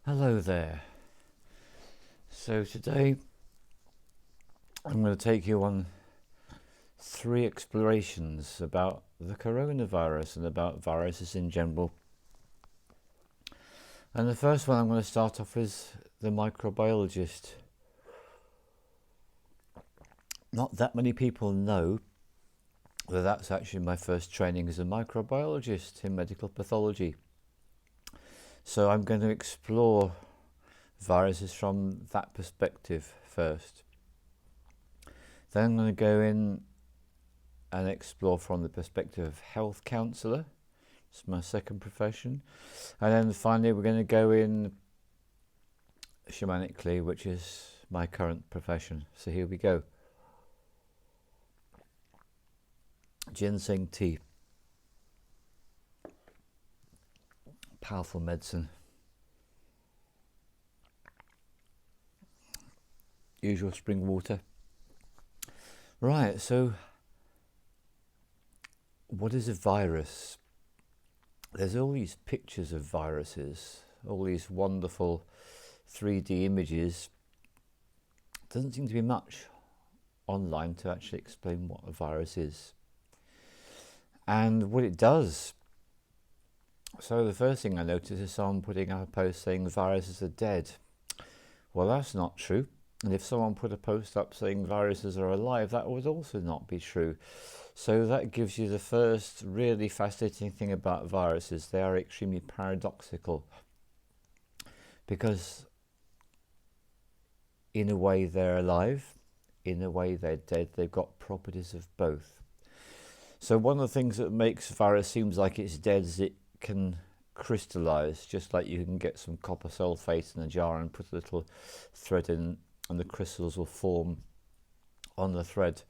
Hello there. So today I'm going to take you on 3 explorations about the coronavirus and about viruses in general. And the first one I'm going to start off with the microbiologist. Not that many people know that that's actually my first training as a microbiologist in medical pathology. So I'm going to explore viruses from that perspective first. Then I'm going to go in and explore from the perspective of health counsellor. It's my second profession. And then finally we're going to go in shamanically, which is my current profession. So here we go. Ginseng tea. Powerful medicine. Usual spring water. Right, so what is a virus? There's all these pictures of viruses, all these wonderful 3D images. Doesn't seem to be much online to actually explain what a virus is and what it does. So the first thing I noticed is someone putting up a post saying viruses are dead. Well, that's not true. And if someone put a post up saying viruses are alive, that would also not be true. So that gives you the first really fascinating thing about viruses. They are extremely paradoxical, because in a way they're alive, in a way they're dead. They've got properties of both. So one of the things that makes virus seems like it's dead is it can crystallize, just like you can get some copper sulfate in a jar and put a little thread in, and the crystals will form on the thread.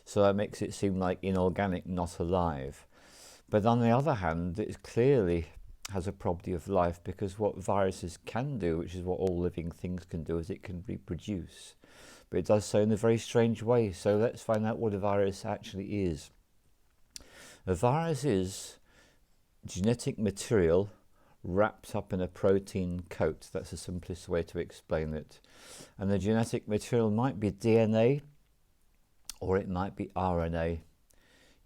So that makes it seem like inorganic, not alive. But on the other hand, it clearly has a property of life, because what viruses can do, which is what all living things can do, is it can reproduce. But it does so in a very strange way. So let's find out what a virus actually is. A virus is genetic material wrapped up in a protein coat. That's the simplest way to explain it. And the genetic material might be DNA or it might be RNA.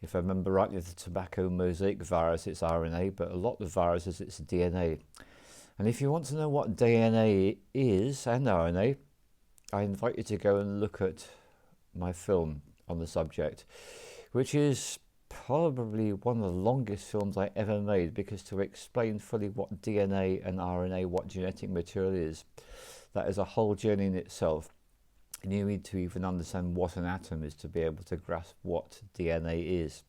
If I remember rightly, the tobacco mosaic virus, it's RNA, but a lot of viruses, it's DNA. And if you want to know what DNA is and RNA, I invite you to go and look at my film on the subject, which is probably one of the longest films I ever made, because to explain fully what DNA and RNA, what genetic material is, that is a whole journey in itself. And you need to even understand what an atom is to be able to grasp what DNA is.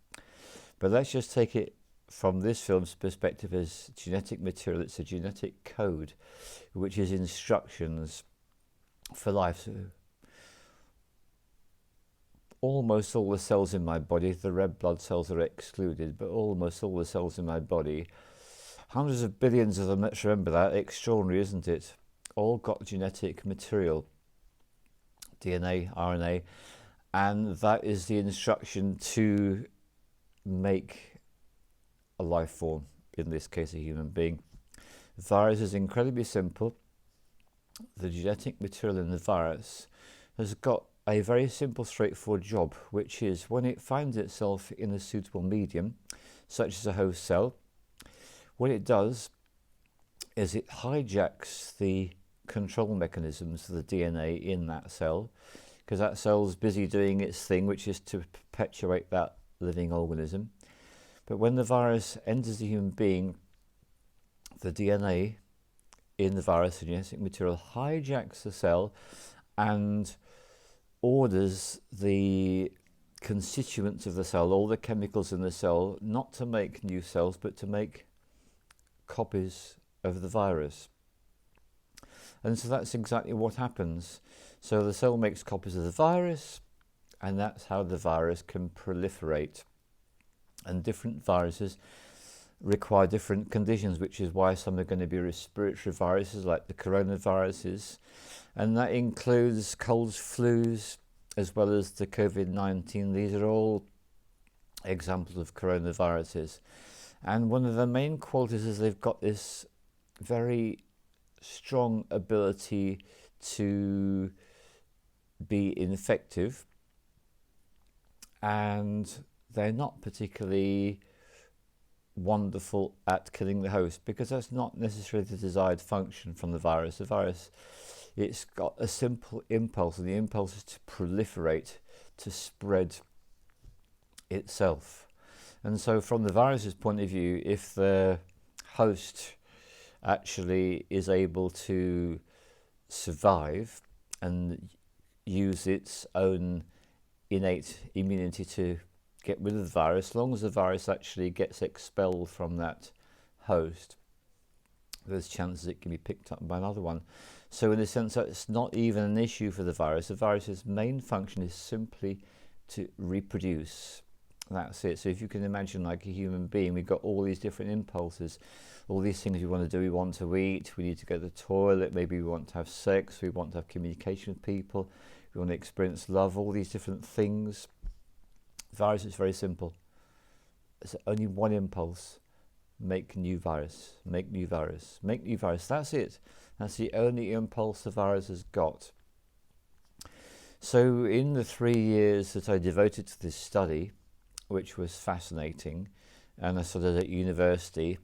But let's just take it from this film's perspective as genetic material. It's a genetic code, which is instructions for life. So almost all the cells in my body, the red blood cells are excluded, but almost all the cells in my body, hundreds of billions of them, let's remember that, extraordinary, isn't it? All got genetic material, DNA, RNA, and that is the instruction to make a life form, in this case a human being. The virus is incredibly simple. The genetic material in the virus has got a very simple, straightforward job, which is when it finds itself in a suitable medium, such as a host cell, what it does is it hijacks the control mechanisms of the DNA in that cell, because that cell's busy doing its thing, which is to perpetuate that living organism. But when the virus enters the human being, the DNA in the virus, the genetic material, hijacks the cell and orders the constituents of the cell, all the chemicals in the cell, not to make new cells, but to make copies of the virus. And so that's exactly what happens. So the cell makes copies of the virus, and that's how the virus can proliferate. And different viruses require different conditions, which is why some are going to be respiratory viruses like the coronaviruses, and that includes colds, flus, as well as the COVID-19. These are all examples of coronaviruses. And one of the main qualities is they've got this very strong ability to be infective, and they're not particularly wonderful at killing the host, because that's not necessarily the desired function from the virus. The virus, it's got a simple impulse, and the impulse is to proliferate, to spread itself. And so from the virus's point of view, if the host actually is able to survive and use its own innate immunity to get rid of the virus, as long as the virus actually gets expelled from that host, there's chances it can be picked up by another one. So in a sense, it's not even an issue for the virus. The virus's main function is simply to reproduce. That's it. So if you can imagine, like a human being, we've got all these different impulses, all these things we want to do. We want to eat, we need to go to the toilet, maybe we want to have sex, we want to have communication with people, we want to experience love, all these different things. The virus is very simple. It's only one impulse: make new virus, make new virus, make new virus. That's it. That's the only impulse the virus has got. So in the 3 years that I devoted to this study, which was fascinating, and I studied at university,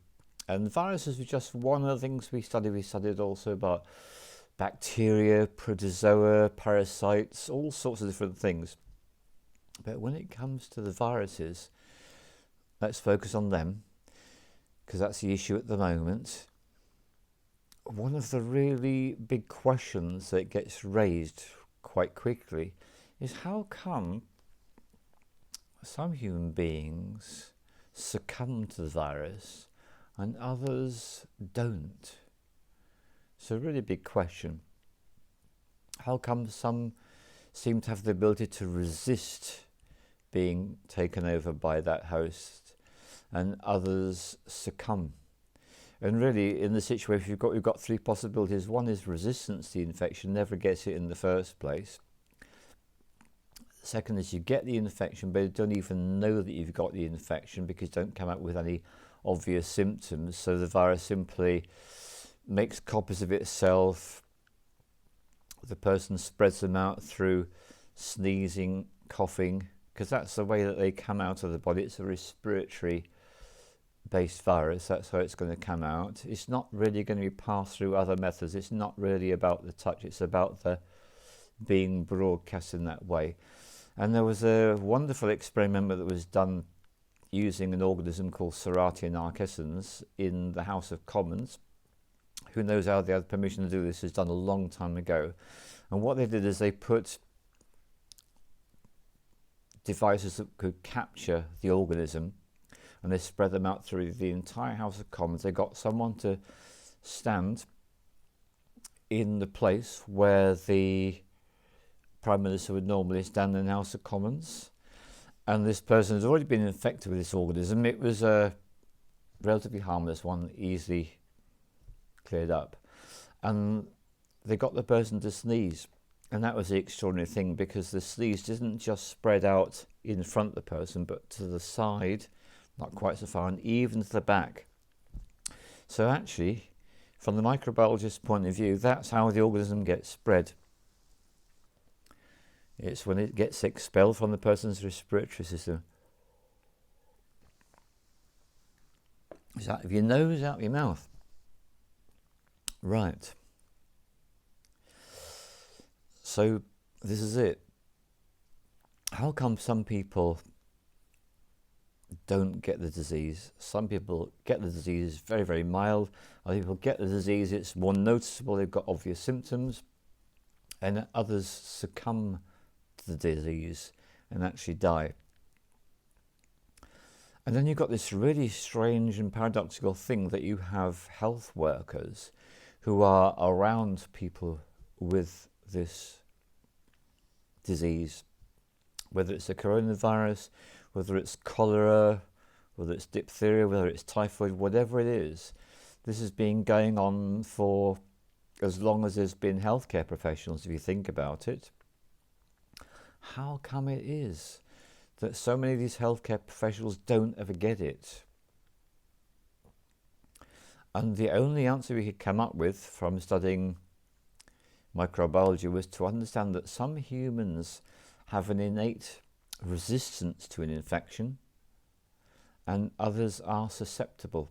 and viruses were just one of the things we studied. We studied also about bacteria, protozoa, parasites, all sorts of different things. But when it comes to the viruses, let's focus on them, because that's the issue at the moment. One of the really big questions that gets raised quite quickly is, how come some human beings succumb to the virus and others don't? It's a really big question. How come some seem to have the ability to resist being taken over by that host and others succumb? And really, in the situation, we've got three possibilities. One is resistance to the infection, never gets it in the first place. Second is you get the infection, but you don't even know that you've got the infection because you don't come out with any obvious symptoms. So the virus simply makes copies of itself. The person spreads them out through sneezing, coughing, because that's the way that they come out of the body. It's a respiratory based virus. That's how it's going to come out. It's not really going to be passed through other methods. It's not really about the touch. It's about the being broadcast in that way. And there was a wonderful experiment that was done using an organism called Serratia narcissens in the House of Commons. Who knows how they had permission to do this? It was done a long time ago. And what they did is they put devices that could capture the organism, and they spread them out through the entire House of Commons. They got someone to stand in the place where the Prime Minister would normally stand in the House of Commons, and this person has already been infected with this organism. It was a relatively harmless one, easily cleared up, and they got the person to sneeze. And that was the extraordinary thing, because the sneeze didn't just spread out in front of the person, but to the side, not quite so far, and even to the back. So actually, from the microbiologist's point of view, that's how the organism gets spread. It's when it gets expelled from the person's respiratory system. It's out of your nose, out of your mouth. Right. So this is it. How come some people don't get the disease? Some people get the disease very, very mild. Other people get the disease, it's more noticeable, they've got obvious symptoms, and others succumb to the disease and actually die. And then you've got this really strange and paradoxical thing that you have health workers who are around people with this disease, whether it's a coronavirus, whether it's cholera, whether it's diphtheria, whether it's typhoid, whatever it is. This has been going on for as long as there's been healthcare professionals, if you think about it. How come it is that so many of these healthcare professionals don't ever get it? And the only answer we could come up with from studying microbiology was to understand that some humans have an innate resistance to an infection and others are susceptible.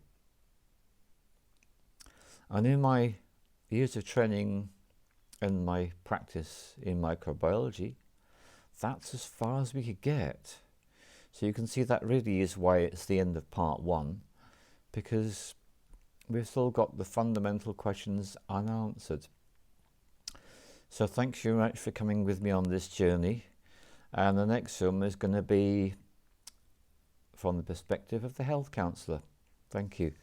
And in my years of training and my practice in microbiology, that's as far as we could get. So you can see that really is why it's the end of part 1, because we've still got the fundamental questions unanswered. So thanks very much for coming with me on this journey. And the next film is going to be from the perspective of the health counsellor. Thank you.